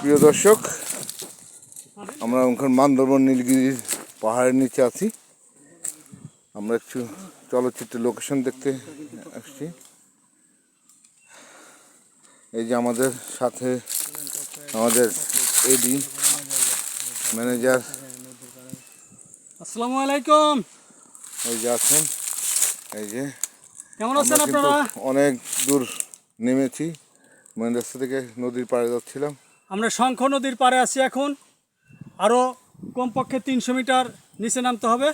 প্রিয় দর্শক, আমরা ওখানে বান্দরবান নীলগিরি পাহাড়ের নিচে আছি। আমরা একটু চলচ্চিত্রের লোকেশন দেখতে আসছি। এই যে আমাদের সাথে আমাদের এডি ম্যানেজার, আসসালামু আলাইকুম। এই যে আছেন। এই যে কেমন আছেন আপনারা? অনেক দূর নেমেছি, মেন রাস্তা থেকে নদীর পাড়ে যাচ্ছিলাম। আমরা শঙ্খ নদীর পাড়ে আছি এখন। আরও কমপক্ষে 300 মিটার নিচে নামতে হবে,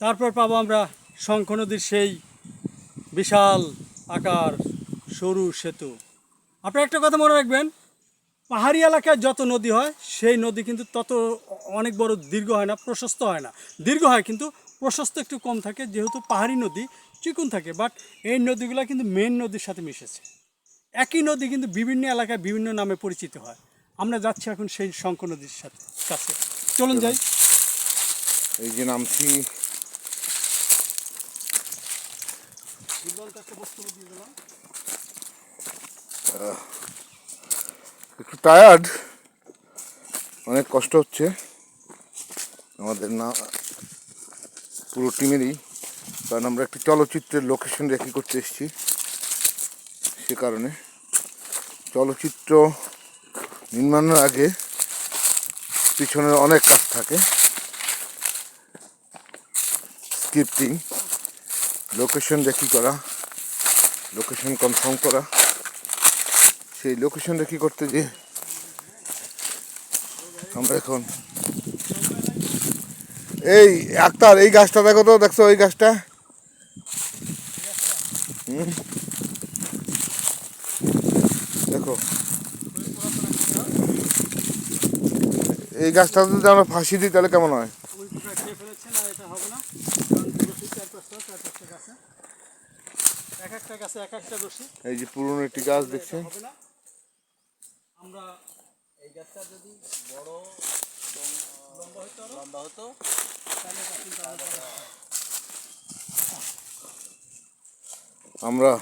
তারপর পাবো আমরা শঙ্খ নদীর সেই বিশাল আকার সরু সেতু। আপনারা একটা কথা মনে রাখবেন, পাহাড়ি এলাকায় যত নদী হয় সেই নদী কিন্তু তত অনেক বড় দীর্ঘ হয় না, প্রশস্ত হয় না। দীর্ঘ হয় কিন্তু প্রশস্ত একটু কম থাকে, যেহেতু পাহাড়ি নদী চিকন থাকে। বাট এই নদীগুলো কিন্তু মেন নদীর সাথে মিশেছে। একই নদী কিন্তু বিভিন্ন এলাকায় বিভিন্ন নামে পরিচিত হয়। আমরা যাচ্ছি এখন সেই শঙ্খ নদীর সাথে কাছে। চলুন যাই। এই যে নামছি। একটু টায়ার্ড, অনেক কষ্ট হচ্ছে আমাদের, না পুরো টিমেরই, কারণ আমরা একটি চলচ্চিত্রের লোকেশন রেখি করতে এসেছি। সে কারণে চলচ্চিত্র নির্মাণের আগে পিছনের অনেক কাজ থাকে, স্ক্রিপ্টিং, লোকেশন রেখি করা, লোকেশন কনফার্ম করা। সেই লোকেশন রেখি করতে গিয়ে আমরা এখন এই আক্তার, এই গাছটা দেখো তো, দেখছো ওই গাছটা? দেখো এই গাছটা যদি আমরা ফাঁসি দিই তাহলে কেমন হয়? এই যে পুরনো একটি গাছ দেখছেন। আমরা এই গাছটা যদি বড় লম্বা হতো আমরা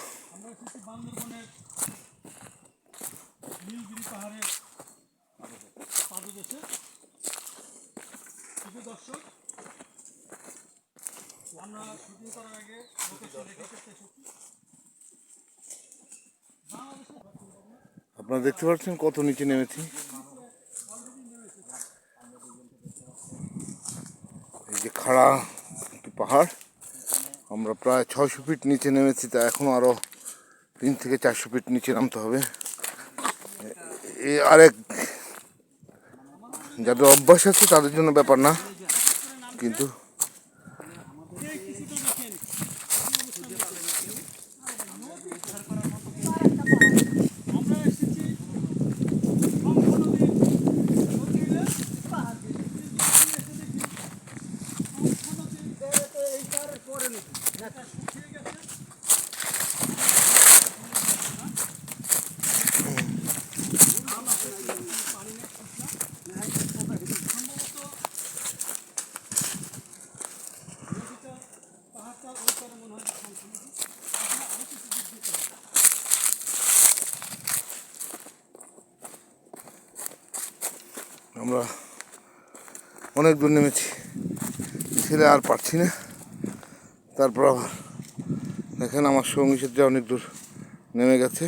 বান্দরবনের নীলগিরি পাহাড়ের পাদদেশে। প্রিয় দর্শক, আমরা শুটিং করার আগে আপনারা দেখতে পাচ্ছেন কত নিচে নেমেছি। এই যে খাড়া একটি পাহাড়, আমরা প্রায় 600 ফিট নিচে নেমেছি, তা এখনো আরো 3 থেকে 400 ফিট নিচে নামতে হবে। এই আরেক যাদের অভ্যাস আছে তাদের জন্য ব্যাপার না, কিন্তু আমরা অনেক দূর নেমেছি, ছেলে আর পারছি না। তারপর আবার দেখেন আমার সঙ্গী সাথে অনেক দূর নেমে গেছে।